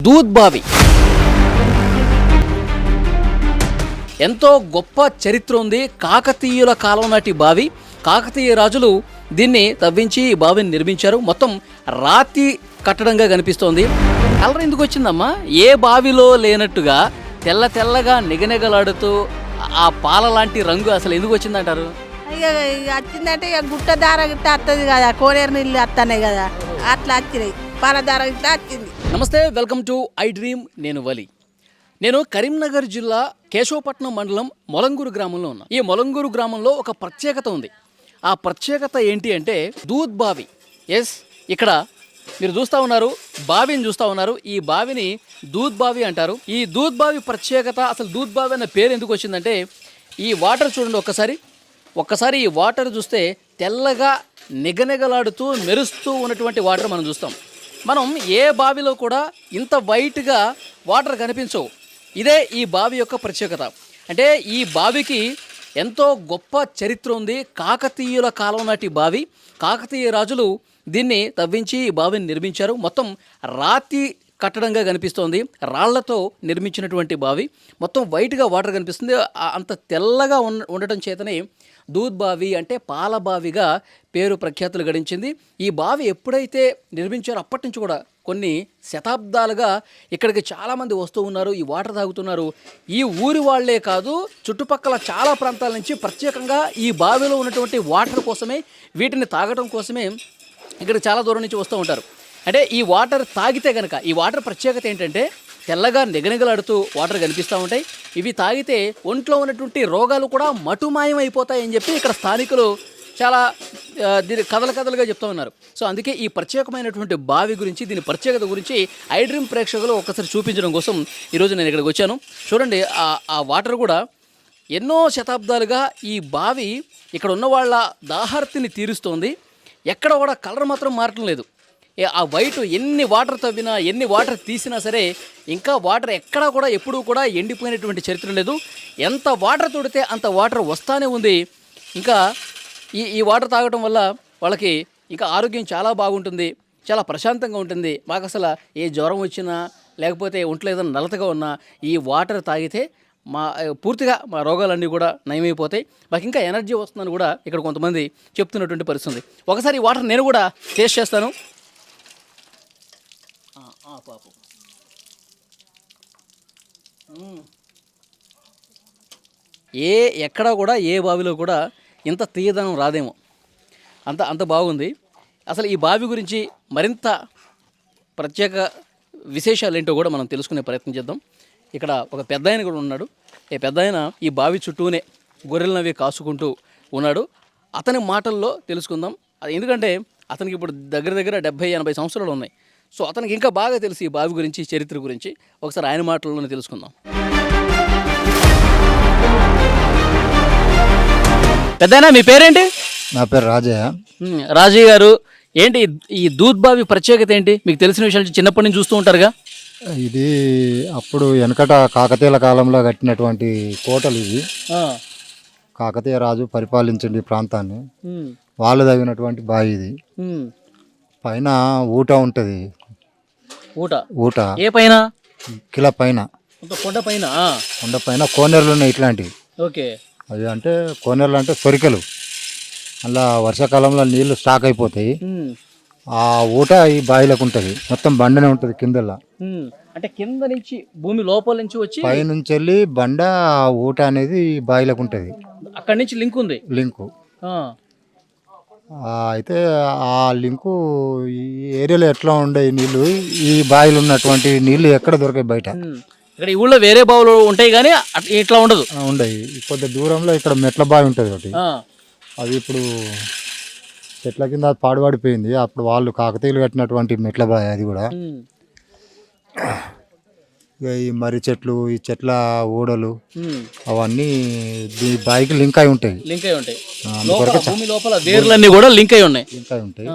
దూద్ బావి ఎంతో గొప్ప చరిత్ర ఉంది. కాకతీయుల కాలం నాటి బావి. కాకతీయ రాజులు దీన్ని తవ్వించి ఈ బావిని నిర్మించారు. మొత్తం రాతి కట్టడంగా కనిపిస్తోంది. కలర్ ఎందుకు వచ్చిందమ్మా? ఏ బావిలో లేనట్టుగా తెల్ల తెల్లగా నిగనిగలాడుతూ ఆ పాల లాంటి రంగు అసలు ఎందుకు వచ్చిందంటారు? ఇక వచ్చిందంటే ఇక గుట్ట దార గిట్ట వస్తుంది కదా, కోనేరు నీళ్ళు వస్తున్నాయి కదా, అట్లా వచ్చినాయి. పాల దార గిట్ట వచ్చింది. నమస్తే, వెల్కమ్ టు ఐ డ్రీమ్. నేను వలి. నేను కరీంనగర్ జిల్లా కేశవపట్నం మండలం మొలంగూరు గ్రామంలో ఉన్నా. ఈ మొలంగూరు గ్రామంలో ఒక ప్రత్యేకత ఉంది. ఆ ప్రత్యేకత ఏంటి అంటే దూద్ బావి. ఎస్, ఇక్కడ మీరు చూస్తూ ఉన్నారు, బావిని చూస్తూ ఉన్నారు. ఈ బావిని దూద్ బావి అంటారు. ఈ దూద్ బావి ప్రత్యేకత, అసలు దూద్ బావి అన్న పేరు ఎందుకు వచ్చిందంటే ఈ వాటర్ చూడండి ఒక్కసారి ఈ వాటర్ చూస్తే తెల్లగా నిగనిగలాడుతూ మెరుస్తూ ఉన్నటువంటి వాటర్ మనం చూస్తాం. మనం ఏ బావిలో కూడా ఇంత వైట్గా వాటర్ కనిపించవు. ఇదే ఈ బావి యొక్క ప్రత్యేకత. అంటే ఈ బావికి ఎంతో గొప్ప చరిత్ర ఉంది. కాకతీయుల కాలం నాటి బావి. కాకతీయ రాజులు దీన్ని తవ్వించి ఈ బావిని నిర్మించారు. మొత్తం రాతి కట్టడంగా కనిపిస్తోంది. రాళ్లతో నిర్మించినటువంటి బావి. మొత్తం వైట్గా వాటర్ కనిపిస్తుంది. అంత తెల్లగా ఉండటం చేతనే దూద్ బావి అంటే పాల బావిగా పేరు ప్రఖ్యాతులు గడించింది. ఈ బావి ఎప్పుడైతే నిర్మించారో అప్పటి నుంచి కూడా కొన్ని శతాబ్దాలుగా ఇక్కడికి చాలామంది వస్తూ ఉన్నారు, ఈ వాటర్ తాగుతున్నారు. ఈ ఊరి వాళ్లే కాదు, చుట్టుపక్కల చాలా ప్రాంతాల నుంచి ప్రత్యేకంగా ఈ బావిలో ఉన్నటువంటి వాటర్ కోసమే, వీటిని తాగడం కోసమే ఇక్కడ చాలా దూరం నుంచి వస్తూ ఉంటారు. అంటే ఈ వాటర్ తాగితే కనుక, ఈ వాటర్ ప్రత్యేకత ఏంటంటే తెల్లగా నిగనిగలాడుతూ వాటర్ కనిపిస్తూ ఉంటాయి. ఇవి తాగితే ఒంట్లో ఉన్నటువంటి రోగాలు కూడా మటుమాయం అయిపోతాయని చెప్పి ఇక్కడ స్థానికులు చాలా దీని కథలుగా చెప్తూ ఉన్నారు. సో అందుకే ఈ ప్రత్యేకమైనటువంటి బావి గురించి, దీని ప్రత్యేకత గురించి ఐ డ్రీమ్ ప్రేక్షకులు ఒక్కసారి చూపించడం కోసం ఈరోజు నేను ఇక్కడికి వచ్చాను. చూడండి, ఆ వాటర్ కూడా ఎన్నో శతాబ్దాలుగా ఈ బావి ఇక్కడ ఉన్న వాళ్ళ దాహార్తిని తీరుస్తోంది. ఎక్కడ కూడా కలర్ మాత్రం మారటం లేదు. ఆ వైట్ ఎన్ని వాటర్ తవ్వినా, ఎన్ని వాటర్ తీసినా సరే ఇంకా వాటర్ ఎక్కడా కూడా ఎప్పుడూ కూడా ఎండిపోయినటువంటి చరిత్ర లేదు. ఎంత వాటర్ తోడితే అంత వాటర్ వస్తానే ఉంది. ఇంకా ఈ వాటర్ తాగటం వల్ల వాళ్ళకి ఇంకా ఆరోగ్యం చాలా బాగుంటుంది, చాలా ప్రశాంతంగా ఉంటుంది. మాకు అసలు ఏ జ్వరం వచ్చినా లేకపోతే ఒంట్లో ఏదైనా నలతగా ఉన్నా ఈ వాటర్ తాగితే పూర్తిగా మా రోగాలన్నీ కూడా నయమైపోతాయి. మాకు ఇంకా ఎనర్జీ వస్తుందని కూడా ఇక్కడ కొంతమంది చెప్తున్నటువంటి పరిస్థితి. ఒకసారి ఈ వాటర్ నేను కూడా టేస్ట్ చేస్తాను. పాపం ఎక్కడా కూడా ఏ బావిలో కూడా ఇంత తీయదనం రాదేమో, అంత బాగుంది. అసలు ఈ బావి గురించి మరింత ప్రత్యేక విశేషాలు ఏంటో కూడా మనం తెలుసుకునే ప్రయత్నం చేద్దాం. ఇక్కడ ఒక పెద్ద ఆయన కూడా ఉన్నాడు. ఈ పెద్ద ఆయన ఈ బావి చుట్టూనే గొర్రెలనవి కాసుకుంటూ ఉన్నాడు. అతని మాటల్లో తెలుసుకుందాం. ఎందుకంటే అతనికి ఇప్పుడు దగ్గర 70-80 సంవత్సరాలు ఉన్నాయి. సో అతనికి ఇంకా బాగా తెలుసు ఈ బావి గురించి, చరిత్ర గురించి. ఒకసారి ఆయన మాటల్లోనే తెలుసుకుందాం. పెద్దయినా మీ పేరేంటి? నా పేరు రాజయ్య. రాజయ్య గారు, ఏంటి ఈ దూద్ బావి ప్రత్యేకత ఏంటి? మీకు తెలిసిన విషయాలు చిన్నప్పటి నుంచి చూస్తూ ఉంటారుగా. ఇది అప్పుడు వెనకట కాకతీయుల కాలంలో కట్టినటువంటి కోటలు ఇవి. కాకతీయ రాజు పరిపాలించండి ఈ ప్రాంతాన్ని. వాళ్ళు తగినటువంటి బావి ఇది. పైన ఊట ఉంటుంది. ఊట ఏ పైన? కిల పైన, కొండ పైన కోనేరులు ఉన్నాయి ఇట్లాంటివి. ఓకే. అవి అంటే కోనేరులు అంటే సొరికలు. అలా వర్షాకాలంలో నీళ్లు స్టాక్ అయిపోతాయి. ఆ ఊట ఈ బావిలకు ఉంటుంది. మొత్తం బండనే ఉంటుంది కిందలా. అంటే కింద నుంచి భూమి లోపల నుంచి వచ్చి పై నుంచి వెళ్ళి బండ ఊట అనేది బావిలకు ఉంటుంది. అక్కడి నుంచి లింక్ ఉంది. లింకు అయితే ఆ లింకు ఈ ఏరియాలో ఎట్లా ఉండే నీళ్ళు, ఈ బావిలో ఉన్నటువంటి నీళ్లు ఎక్కడ దొరకాయి బయట. ఇక్కడ ఈ ఊళ్ళో వేరే బావులు ఉంటాయి కానీ ఇట్లా ఉండదు. ఉండయి. కొద్ది దూరంలో ఇక్కడ మెట్ల బావి ఉంటుంది ఒకటి. అది ఇప్పుడు చెట్ల కింద పాడుపడిపోయింది. అప్పుడు వాళ్ళు కాకతీయులు కట్టినటువంటి మెట్ల బావి అది కూడా. ఈ మర్రి చెట్లు, ఈ చెట్ల ఊడలు అవన్నీ ఈ బావికి లింక్ అయి ఉంటాయి. భూమి లోపల వేర్లన్నీ కూడా లింక్ అయి ఉంటాయి.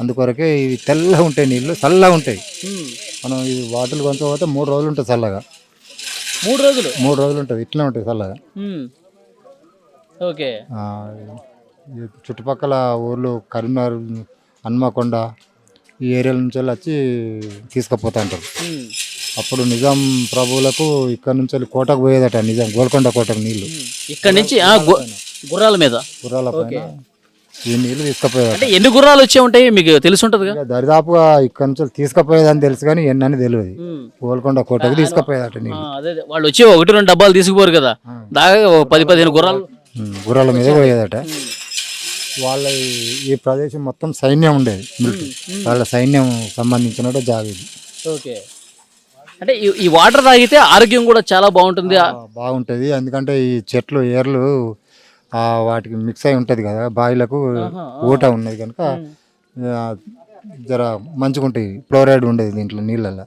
అందుకొరకే ఇవి తెల్లగా ఉంటాయి, నీళ్ళు చల్లగా ఉంటాయి. మనం ఈ వాటర్ కొంచెం 3 రోజులు ఉంటుంది చల్లగా. 3 రోజులు ఉంటుంది, ఇట్లా ఉంటుంది చల్లగా. ఓకే. చుట్టుపక్కల ఊర్లు కరీంనగర్, హన్మకొండ ఈ ఏరియాల నుంచి వచ్చి తీసుకుపోతా ఉంటారు. అప్పుడు నిజాం ప్రభువులకు ఇక్కడ నుంచి వెళ్ళి కోటకు పోయేదట, నిజాం గోల్కొండ కోటకు నీళ్లు ఇక్కడ నుంచి గుర్రాల మీద. గుర్రాల పైన ఈ నీళ్లు తీసుకుపోయేదట. అంటే ఎన్ని గుర్రాలు వచ్చే ఉంటాయి మీకు తెలిసి ఉంటుందిగా? ఇక దరిదాపుగా ఇక్కడ నుంచి తీసుకుపోయేదని తెలుసు కానీ ఎన్నని తెలియదు. గోల్కొండ కోటకు తీసుకుపోయేదట నీళ్ళు. అదే వాళ్ళు వచ్చి 1-2 డబ్బాలు తీసుకుపోరు కదా, దాకా 10-15 గుర్రాలు గుర్రాల మీద పోయేదట. వాళ్ళ ఈ ప్రదేశం మొత్తం సైన్యం ఉండేది, మిలిటరీ వాళ్ళ సైన్యం సంబంధించిన జాగేది. ఓకే. అంటే ఈ వాటర్ తాగితే ఆరోగ్యం కూడా చాలా బాగుంటుంది. బాగుంటుంది, ఎందుకంటే ఈ చెట్లు ఏర్లు వాటికి మిక్స్ అయి ఉంటుంది కదా, బావిలకు ఊట ఉన్నది కనుక జర మంచిగా ఉంటాయి. ఫ్లోరైడ్ ఉండేది దీంట్లో నీళ్ళల్లో,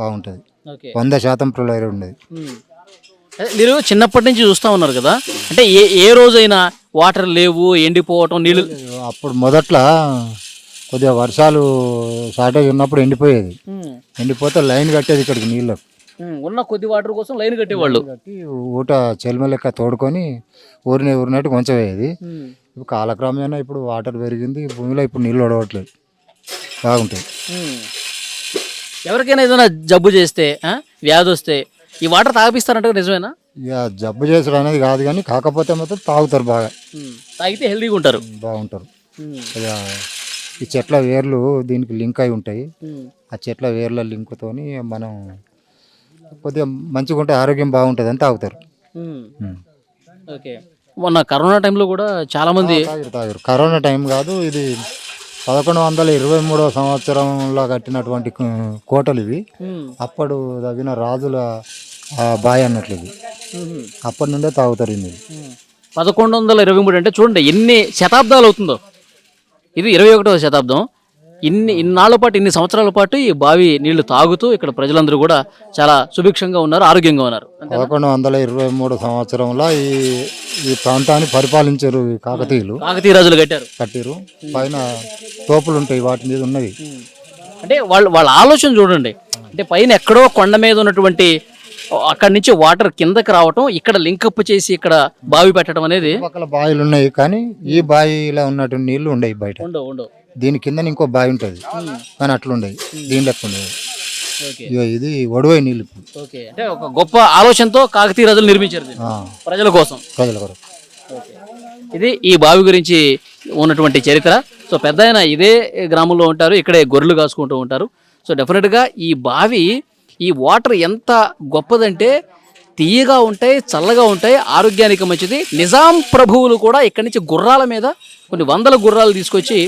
బాగుంటుంది. 100% ఫ్లోరైడ్ ఉండేది. మీరు చిన్నప్పటి నుంచి చూస్తూ ఉన్నారు కదా, అంటే ఏ రోజైనా వాటర్ లేవు, ఎండిపోవటం, నీళ్ళు? అప్పుడు మొదట్లో కొద్దిగా వర్షాలు షార్టేజ్ ఉన్నప్పుడు ఎండిపోయేది. ఎండిపోతే లైన్ కట్టేది ఇక్కడికి నీళ్ళకు. ఉన్న కొద్ది వాటర్ కోసం లైన్ కట్టేవాళ్ళు. కట్టి ఊట చెల్మ లెక్క తోడుకొని ఊరినట్టు కొంచెమయ్యేది. ఇప్పుడు కాలక్రమేణా ఇప్పుడు వాటర్ పెరిగింది, భూమిలో ఇప్పుడు నీళ్ళు ఒడవట్లేదు, బాగుంటాయి. ఎవరికైనా ఏదైనా జబ్బు చేస్తే, వ్యాధి వస్తే ఈ వాటర్ తాగిపిస్తారంటే నిజమేనా? ఇక జబ్బు చేసుడు అనేది కాదు కానీ కాకపోతే మాత్రం తాగుతారు, బాగా తాగితే హెల్తీగా ఉంటారు, బాగుంటారు. ఇక ఈ చెట్ల వేర్లు దీనికి లింక్ అయి ఉంటాయి. ఆ చెట్ల వేర్ల లింక్తోని మనం కొద్దిగా మంచిగా ఉంటే ఆరోగ్యం బాగుంటుంది అని తాగుతారు. ఓకే. మొన్న కరోనా టైంలో కూడా చాలా మంది తాగారు. కరోనా టైం కాదు, ఇది 1123వ సంవత్సరంలో కట్టినటువంటి కోటలు ఇవి. అప్పుడు తగిన రాజుల బాయ్ అన్నట్లు ఇది. అప్పటి నుండే తాగుతారు ఇది. 1123 అంటే చూడండి ఎన్ని శతాబ్దాలు అవుతుందో. ఇది 21వ శతాబ్దం. ఇన్నాళ్ల పాటు, ఇన్ని సంవత్సరాల పాటు ఈ బావి నీళ్లు తాగుతూ ఇక్కడ ప్రజలందరూ కూడా చాలా సుభిక్షంగా ఉన్నారు, ఆరోగ్యంగా ఉన్నారు. 1123 సంవత్సరంలో ఈ ప్రాంతాన్ని పరిపాలించారు కాకతీయ రాజులు కట్టారు. పైన తోపులు ఉంటాయి, వాటి మీద ఉన్నవి. అంటే వాళ్ళ ఆలోచన చూడండి. అంటే పైన ఎక్కడో కొండ మీద ఉన్నటువంటి అక్కడి నుంచి వాటర్ కిందకి రావటం, ఇక్కడ లింకప్ చేసి ఇక్కడ బావి పెట్టడం అనేది. పక్కల బావిలు ఉన్నాయి కానీ ఈ బావిలో ఉన్నటువంటి నీళ్లు ఉండవు బయట. ఉండవు. దీని కింద ఇంకో బావి ఉంటుంది కానీ అట్లుండయి, దీని లెక్క ఉండేది. ఇది ఒడవై నీళ్ళు. అంటే ఒక గొప్ప ఆలోచనతో కాకతీయ రాజులు నిర్మించారు ప్రజల కోసం. ఇది ఈ బావి గురించి ఉన్నటువంటి చరిత్ర. సో పెద్ద ఆయన ఇదే గ్రామంలో ఉంటారు, ఇక్కడే గొర్రెలు కాసుకుంటూ ఉంటారు. సో డెఫినెట్గా ఈ బావి, ఈ వాటర్ ఎంత గొప్పదంటే తీయగా ఉంటాయి, చల్లగా ఉంటాయి, ఆరోగ్యానికి మంచిది. నిజాం ప్రభువులు కూడా ఇక్కడి నుంచి గుర్రాల మీద కొన్ని వందల గుర్రాలు తీసుకొచ్చి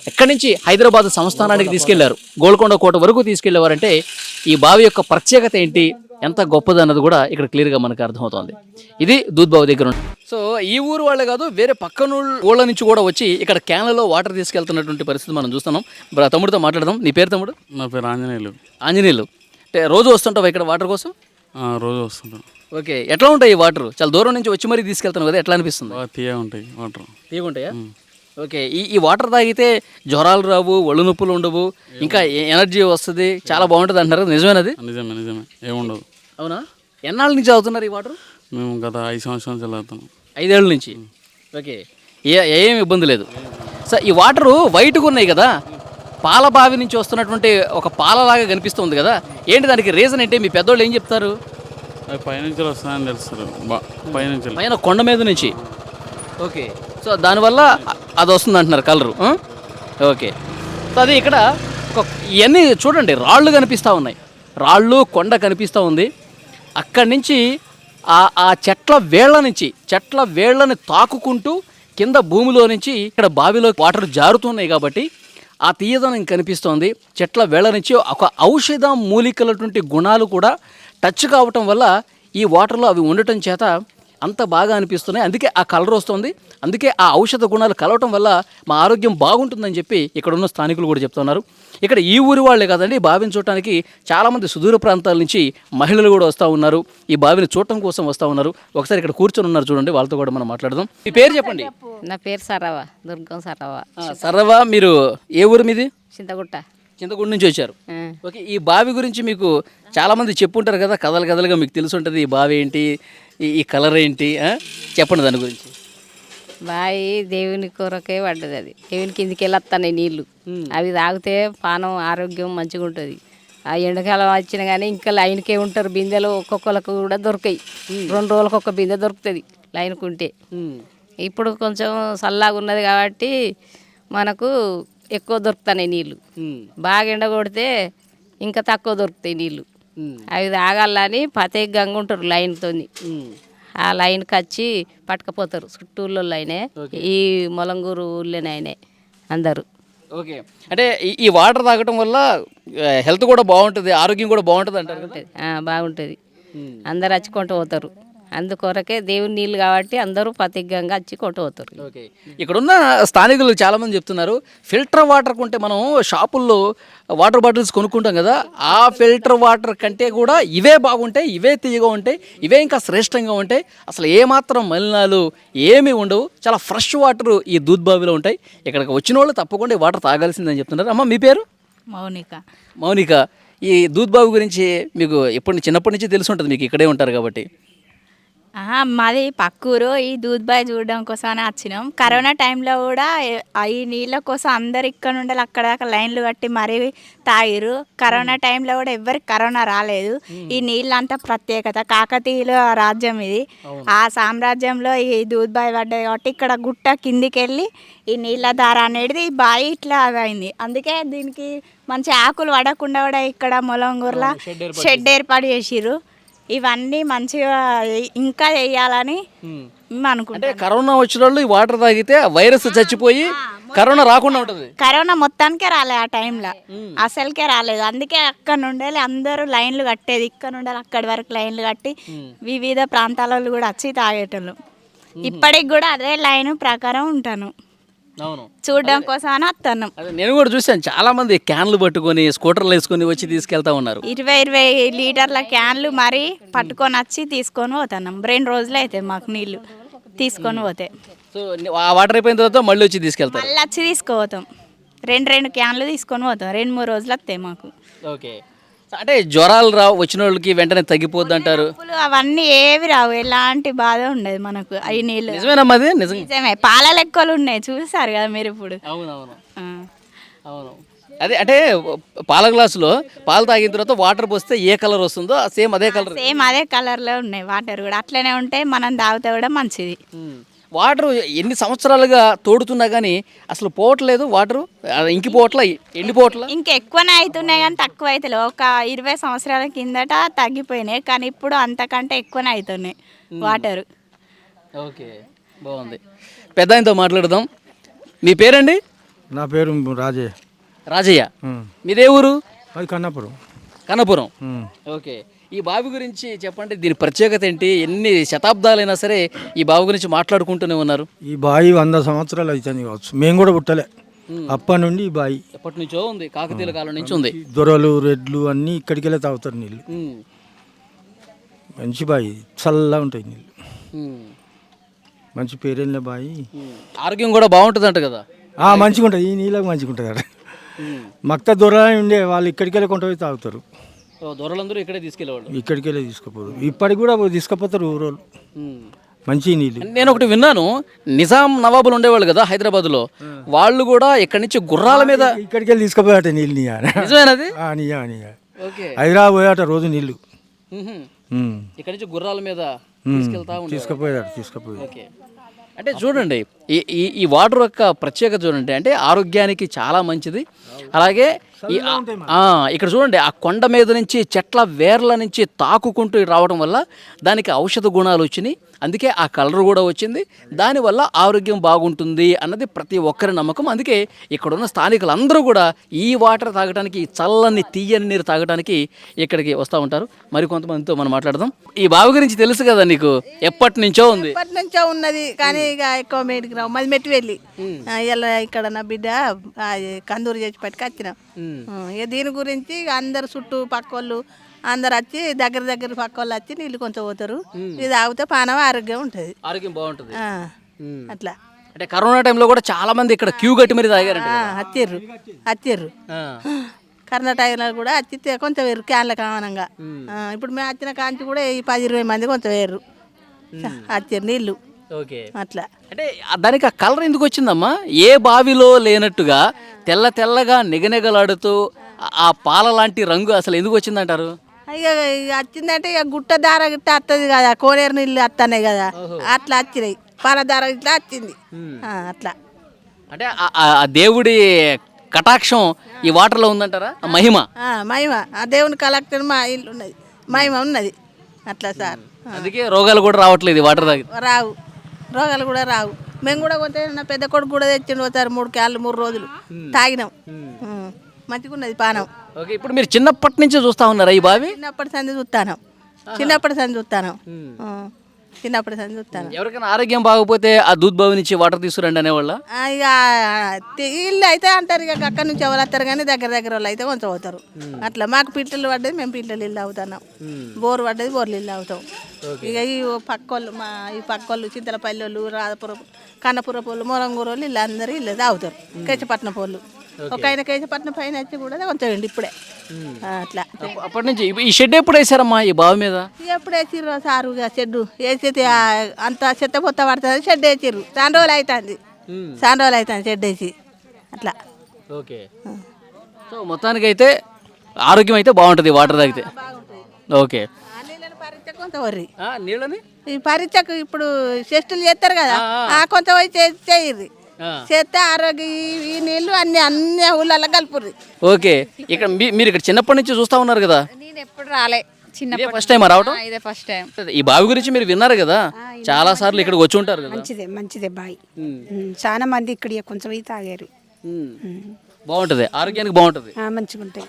ఎక్కడి నుంచి హైదరాబాద్ సంస్థానానికి తీసుకెళ్లారు, గోల్కొండ కోట వరకు తీసుకెళ్లేవారంటే ఈ బావి యొక్క ప్రత్యేకత ఏంటి, ఎంత గొప్పది అన్నది కూడా ఇక్కడ క్లియర్గా మనకు అర్థమవుతుంది. ఇది దూద్బావి దగ్గర ఉంది. సో ఈ ఊరు వాళ్ళే కాదు, వేరే పక్కన ఊళ్ళ నుంచి కూడా వచ్చి ఇక్కడ క్యాన్లలో వాటర్ తీసుకెళ్తున్నటువంటి పరిస్థితి మనం చూస్తున్నాం. తమ్ముడితో మాట్లాడదాం. నీ పేరు తమ్ముడు? నా పేరు ఆంజనేయులు. అంటే రోజు వస్తుంటావా ఇక్కడ వాటర్ కోసం? రోజు వస్తుంటాను. ఓకే. ఎట్లా ఉంటాయి ఈ వాటర్? చాలా దూరం నుంచి వచ్చి మరీ తీసుకెళ్తాను కదా, ఎట్లా అనిపిస్తుంది? తీయగా ఉంటాయి వాటర్. తీయగా ఉంటాయా? ఓకే. ఈ వాటర్ తాగితే జ్వరాలు రావు, ఒళ్ళు నొప్పులు ఉండవు, ఇంకా ఎనర్జీ వస్తుంది, చాలా బాగుంటుంది అంటారు, నిజమేనది? నిజమే, ఏముండదు. అవునా? ఎన్నాళ్ళ నుంచి అవుతున్నారు ఈ వాటర్? మేము గత 5 సంవత్సరాలు చల్లుతాం. 5 ఏళ్ళ నుంచి. ఓకే. ఏం ఇబ్బంది లేదు. సో ఈ వాటరు వైట్గా ఉన్నాయి కదా, పాల బావి నుంచి వస్తున్నటువంటి ఒక పాలలాగా కనిపిస్తుంది కదా, ఏంటి దానికి రీజన్ ఏంటి? మీ పెద్దోళ్ళు ఏం చెప్తారు? పైనుంచి వస్తుందని తెలుస్తారు, పైన కొండ మీద నుంచి. ఓకే. సో దానివల్ల అది వస్తుంది అంటున్నారు కలరు. ఓకే. సో అది ఇక్కడ ఇవన్నీ చూడండి, రాళ్ళు కనిపిస్తూ ఉన్నాయి, రాళ్ళు కొండ కనిపిస్తూ ఉంది. అక్కడి నుంచి ఆ చెట్ల వేళ్ళని తాకుకుంటూ కింద భూమిలో నుంచి ఇక్కడ బావిలో వాటర్ జారుతున్నాయి కాబట్టి ఆ తీయదనం కనిపిస్తోంది. చెట్ల వేళ్ళ నుంచి ఒక ఔషధ మూలికలటువంటి గుణాలు కూడా టచ్ కావటం వల్ల ఈ వాటర్లో అవి ఉండటం చేత అంత బాగా అనిపిస్తున్నాయి. అందుకే ఆ కలర్ వస్తుంది, అందుకే ఆ ఔషధ గుణాలు కలవటం వల్ల మా ఆరోగ్యం బాగుంటుందని చెప్పి ఇక్కడ ఉన్న స్థానికులు కూడా చెప్తున్నారు. ఇక్కడ ఈ ఊరి వాళ్ళే కాదండి, బావిని చూడటానికి చాలామంది సుదూర ప్రాంతాల నుంచి మహిళలు కూడా వస్తూ ఉన్నారు, ఈ బావిని చూడటం కోసం వస్తూ ఉన్నారు. ఒకసారి ఇక్కడ కూర్చొని ఉన్నారు చూడండి, వాళ్ళతో కూడా మనం మాట్లాడదాం. మీ పేరు చెప్పండి. నా పేరు సరవ, దుర్గం సరవ. సరవ, మీరు ఏ ఊరు మీది? చింతగుట్ట నుంచి వచ్చారు. ఓకే. ఈ బావి గురించి మీకు చాలామంది చెప్పుంటారు కదా, కథలుగా మీకు తెలిసి ఉంటుంది. ఈ బావి ఏంటి, ఈ కలర్ ఏంటి, చెప్పండి దాని గురించి. బావి దేవుని కొరకే పడ్డది, అది దేవుని కిందికి వెళ్ళొస్తాయి నీళ్ళు, అవి తాగితే పానం ఆరోగ్యం మంచిగా ఉంటుంది. ఆ ఎండాకాలం వచ్చినా కానీ ఇంకా లైన్కే ఉంటారు బిందెలు, ఒక్కొక్కరికి కూడా దొరకాయి. 2 రోజులకు ఒక బిందె దొరుకుతుంది లైన్కి ఉంటే. ఇప్పుడు కొంచెం చల్లగా ఉన్నది కాబట్టి మనకు ఎక్కువ దొరుకుతున్నాయి నీళ్ళు. బాగా ఎండ కొడితే ఇంకా తక్కువ దొరుకుతాయి నీళ్ళు. అవి తాగాలని ప్రత్యేకంగా ఉంటారు లైన్తో. ఆ లైన్కి వచ్చి పట్టుకపోతారు. చుట్టూళ్ళో అయినే ఈ మొలంగూరు ఊళ్ళోనైనా అందరూ. ఓకే, అంటే ఈ వాటర్ తాగటం వల్ల హెల్త్ కూడా బాగుంటుంది, ఆరోగ్యం కూడా బాగుంటుంది అంటారు కదా? బాగుంటుంది. అందరు వచ్చి కొంటూ పోతారు. అందుకొరకే దేవుని నీళ్ళు కాబట్టి అందరూ ప్రత్యేకంగా వచ్చి కొంటూ పోతారు. ఓకే, ఇక్కడున్న స్థానికులు చాలామంది చెప్తున్నారు ఫిల్టర్ వాటర్ కొంటే మనం షాపుల్లో వాటర్ బాటిల్స్ కొనుక్కుంటాం కదా, ఆ ఫిల్టర్ వాటర్ కంటే కూడా ఇవే బాగుంటాయి, ఇవే తీయగా ఉంటాయి, ఇవే ఇంకా శ్రేష్టంగా ఉంటాయి, అసలు ఏమాత్రం మలినాలు ఏమీ ఉండవు, చాలా ఫ్రెష్ వాటర్ ఈ దూద్ బావిలో ఉంటాయి. ఇక్కడికి వచ్చిన వాళ్ళు తప్పకుండా ఈ వాటర్ తాగాల్సిందని చెప్తున్నారు. అమ్మ మీ పేరు? మౌనిక. మౌనిక, ఈ దూద్ బావి గురించి మీకు చిన్నప్పటి నుంచి తెలిసి ఉంటుంది, మీకు ఇక్కడే ఉంటారు కాబట్టి. మాది పక్కూరు. ఈ దూద్బాయ్ చూడడం కోసమని వచ్చినాం. కరోనా టైంలో కూడా ఈ నీళ్ళ కోసం అందరు ఇక్కడ నుండి అక్కడ దాకా లైన్లు కట్టి మరీ తాగిరు. కరోనా టైంలో కూడా ఎవరికి కరోనా రాలేదు. ఈ నీళ్ళంతా ప్రత్యేకత, కాకతీయుల రాజ్యం ఇది. ఆ సామ్రాజ్యంలో ఈ దూద్బాయ్ పడ్డది కాబట్టి ఇక్కడ గుట్ట కిందికి వెళ్ళి ఈ నీళ్ళ దార అనేది ఈ బావి ఇట్లా అయింది. అందుకే దీనికి మంచి ఆకులు పడకుండా కూడా ఇక్కడ మొలంగూరులో షెడ్ ఏర్పాటు చేసిర్రు. ఇవన్నీ మంచిగా ఇంకా వేయాలని అనుకుంటా. అంటే కరోనా వచ్చిన వాళ్ళు ఈ వాటర్ తాగితే వైరస్ చచ్చిపోయి కరోనా రాకుండా ఉంటుంది. కరోనా మొత్తానికే రాలేదు ఆ టైంలో, అసలుకే రాలేదు. అందుకే అక్కడ నుండి అందరూ లైన్లు కట్టేది. ఇక్కడ నుండి అక్కడి వరకు లైన్లు కట్టి వివిధ ప్రాంతాలలో కూడా వచ్చి తాగేటోళ్ళు. ఇప్పటికి కూడా అదే లైన్ ప్రకారం ఉంటాను, అవును, చూడడం కోసం అని వస్తాను. నేను కూడా చూసాను, చాలా మంది క్యాన్లు పట్టుకొని స్కూటర్లు వేసుకొని వచ్చి తీసుకెళ్తా ఉన్నారు. 20 లీటర్ల క్యాన్లు మరీ పట్టుకొని వచ్చి తీసుకొని పోతున్నాం. 2 రోజులు అయితే మాకు నీళ్ళు తీసుకొని పోతే. సో ఆ వాటర్ అయిపోయిన తర్వాత మళ్ళీ వచ్చి తీసుకెళ్తారు? మళ్ళీ వచ్చి తీసుకుపోతాం. 2 క్యాన్లు తీసుకొని పోతాం. 2-3 రోజులు వస్తాయి మాకు. ఓకే, అంటే జ్వరాలు రావు, వచ్చిన వాళ్ళకి వెంటనే తగ్గిపోద్ది అంటారు. అవన్నీ ఏవి రావు, ఎలాంటి బాధ ఉండదు మనకు. అవి నీళ్ళు నిజమేనమ్మా? అది నిజమే. పాల లెక్కలు ఉన్నాయి, చూసారు కదా మీరు ఇప్పుడు. అవునవును, అవును. అదే అంటే పాల గ్లాసులో పాలు తాగిన తర్వాత వాటర్ పోస్తే ఏ కలర్ వస్తుందో సేమ్ అదే కలర్, సేమ్ అదే కలర్లో ఉన్నాయి వాటర్ కూడా. అట్లనే ఉంటే మనం తాగితే కూడా మంచిది. వాటర్ ఎన్ని సంవత్సరాలుగా తోడుతున్నా కానీ అసలు పోవట్లేదు వాటరు, ఇంకిపోవట్ల, ఎండిపోవట్ల. ఇంకెక్కువనే అవుతున్నాయి కానీ తక్కువ అవుతలేవు. ఒక 20 సంవత్సరాల కిందట తగ్గిపోయినాయి, కానీ ఇప్పుడు అంతకంటే ఎక్కువనే అవుతున్నాయి వాటరు. ఓకే, బాగుంది. పెద్ద ఆయనతో మాట్లాడదాం. మీ పేరండి? నా పేరు రాజయ్య. రాజయ్య, మీదే ఊరు? అది కన్నపురం. కన్నపురం. ఓకే, ఈ బావి గురించి చెప్పండి, దీని ప్రత్యేకత ఏంటి? ఎన్ని శతాబ్దాలైనా సరే ఈ బావి గురించి మాట్లాడుకుంటూనే ఉన్నారు. ఈ బావి 100 సంవత్సరాలు అవుతుంది కావచ్చు, మేము కూడా పుట్టలే. అప్పటి నుండి ఈ బావి ఎప్పటి నుంచో ఉంది, కాకతీయుల కాలం నుంచి ఉంది. దొరలు రెడ్లు అన్నీ ఇక్కడికి వెళ్ళి తాగుతారు నీళ్ళు. మంచి బావి, చల్లగా ఉంటాయి నీళ్ళు. మంచి పేరెళ్ళిన బావి. ఆరోగ్యం కూడా బాగుంటుంది అంట కదా? మంచిగా ఉంటుంది, ఈ నీళ్ళకి మంచిగా ఉంటుంది కదా. మక్త దొర ఉండే వాళ్ళు ఇక్కడికి వెళ్ళి కొంట పోయి తాగుతారు. దొరలందరూ ఇక్కడే తీసుకెళ్ళేవాళ్ళు, ఇక్కడికి వెళ్ళి తీసుకుపోరు. ఇప్పటికి కూడా తీసుకుపోతారు ఊరోళ్ళు. మంచి నీళ్ళు. నేను ఒకటి విన్నాను, నిజాం నవాబులు ఉండేవాళ్ళు కదా హైదరాబాద్లో, వాళ్ళు కూడా ఇక్కడి నుంచి గుర్రాల మీద ఇక్కడికి వెళ్ళి తీసుకుపోయాట నీళ్ళు. నిజమేనది? హైదరాబాద్ పోయాట రోజు నీళ్ళు. ఇక్కడి నుంచి గుర్రాల మీద తీసుకుపోయాడు. ఓకే, అంటే చూడండి ఈ వాటర్ యొక్క ప్రత్యేకత చూడండి, అంటే ఆరోగ్యానికి చాలా మంచిది. అలాగే ఇక్కడ చూడండి, ఆ కొండ మీద నుంచి చెట్ల వేర్ల నుంచి తాకుకుంటూ రావడం వల్ల దానికి ఔషధ గుణాలు వచ్చినాయి, అందుకే ఆ కలర్ కూడా వచ్చింది. దానివల్ల ఆరోగ్యం బాగుంటుంది అన్నది ప్రతి ఒక్కరి నమ్మకం. అందుకే ఇక్కడున్న స్థానికులందరూ కూడా ఈ వాటర్ తాగడానికి, చల్లని తీయని నీరు తాగడానికి ఇక్కడికి వస్తూ ఉంటారు. మరి కొంతమందితో మనం మాట్లాడదాం. ఈ బావి గురించి తెలుసు కదా నీకు, ఎప్పటి నుంచో ఉంది? ఎప్పటి నుంచో ఉన్నది, కానీ ఇక ఎక్కువ మేటికి రావు. మది మెట్టి వెళ్ళి ఇలా ఇక్కడ నా బిడ్డ కందూరు చేసి పట్టుకు వచ్చినాం. ఇక దీని గురించి అందరు చుట్టూ పక్క వాళ్ళు అందరు వచ్చి దగ్గర పక్క వాళ్ళు వచ్చి నీళ్ళు కొంచెం పోతారు. ఇది తాగితే పానం ఆరోగ్యం ఉంటుంది, ఆరోగ్యం బాగుంటుంది. అట్లా. అంటే కరోనా టైంలో కూడా చాలా మంది ఇక్కడ క్యూ కట్టి మరి తాగారంట. వచ్చిర్రు కరోనా టైంలో కూడా వచ్చి కొంచెం వేరు క్యాన్ల కామనంగా. ఇప్పుడు మేము వచ్చిన కాంచి కూడా 10-20 మంది కొంచెం వేరు వచ్చిర్రు నీళ్ళు. ఓకే, అట్లా. అంటే దానికి ఆ కలర్ ఎందుకు వచ్చిందమ్మా? ఏ బావిలో లేనట్టుగా తెల్లగా నిగనిగలాడుతూ ఆ పాల లాంటి రంగు అసలు ఎందుకు వచ్చిందంటారు? ఇక వచ్చిందంటే ఇక గుట్ట దార గిట్ట వస్తుంది కదా, కోనేరు నీళ్ళు వస్తున్నాయి కదా, అట్లా వచ్చినాయి. పాల దార ఇట్లా వచ్చింది. అట్లా అంటే ఆ దేవుడి కటాక్షం ఈ వాటర్లో ఉందంటారా? ఆ మహిమ మహిమ ఆ దేవుని కలెక్టర్ మా ఇల్లు ఉన్నది, మహిమ ఉన్నది అట్లా సార్. అందుకే రోగాలు కూడా రావట్లేదు ఈ వాటర్ తాగి. రావు, రోగాలు కూడా రావు. మేము కూడా కొంత నా పెద్ద కొడుకు కూడా తెచ్చిండు ఒకసారి 3 క్యాన్లు 3 రోజులు తాగినాం. మంచిగా ఉన్నది పానం. ఓకే, ఇప్పుడు మీరు చిన్నప్పటి నుంచే చూస్తా ఉన్నారా ఈ బావి? చిన్నప్పటి సంది చూస్తాను, చిన్నప్పటి సంది చూస్తాను, చిన్నప్పటి సంది చూస్తాను. ఎవరికైనా ఆరోగ్యం బాగోపోతే ఆ దూద్ బావి నుంచి వాటర్ తీసుకురండి అనేవాళ్ళ? ఇక వీళ్ళు అయితే అంటారు, ఇక అక్కడి నుంచి ఎవరు వస్తారు కానీ దగ్గర వాళ్ళు అయితే కొంచెం అవుతారు. అట్లా మాకు పిట్టలు పడ్డది, మేము పిట్టలు ఇల్లు అవుతున్నాం. బోరు పడ్డది, బోర్లు ఇల్లు అవుతాం. ఇక ఈ పక్కోళ్ళు ఈ పక్కోళ్ళు చింతలపల్లి వాళ్ళు, రాధపురం, కన్నపురం వాళ్ళు, మొరంగూరు వాళ్ళు ఇల్లు అందరూ ఇల్లు తాగుతారు. కేశపట్నం వాళ్ళు ఒక ఆయన కేశపట్నం పైన వచ్చి కూడా కొంచెం ఇప్పుడే అట్లా. అప్పటి నుంచి ఈ షెడ్ ఎప్పుడు వేసారమ్మా ఈ బావి మీద? ఎప్పుడు వేసిర్రు సారుగా షెడ్ వేసి అంత చెత్త పొత్త పడుతుంది, షెడ్ వేసిర్రు. చాలా రోజులు అవుతుంది, చాలా రోజులు అవుతుంది షెడ్ వేసి అట్లా. ఓకే, సో మొత్తానికి అయితే ఆరోగ్యం అయితే బాగుంటుంది వాటర్ తాగితే. ఓకే, నీళ్ళని పరీక్ష కొంత వర్రి నీళ్ళని ఈ పరీక్షకు ఇప్పుడు టెస్టులు చేస్తారు కదా, కొంత పోయి చేయర్రి, చేస్తే ఆరోగ్య ఈ నీళ్ళు అన్ని ఊళ్ళల్లో కలుపుర్రి. ఓకే, ఇక్కడ మీరు ఇక్కడ చిన్నప్పటి నుంచి చూస్తా ఉన్నారు కదా? నేను ఎప్పుడు రాలే, చిన్న ఫస్ట్ టైం రావటం? ఇదే ఫస్ట్ టైం. ఈ బావి గురించి మీరు విన్నారు కదా, చాలా సార్లు ఇక్కడికి వచ్చి ఉంటారు కదా? మంచిదే బాయ్. చాలా మంది ఇక్కడ కొంచెం తాగారు. బాగుంటుంది, ఆరోగ్యానికి బాగుంటుంది. మంచిగా ఉంటాయి.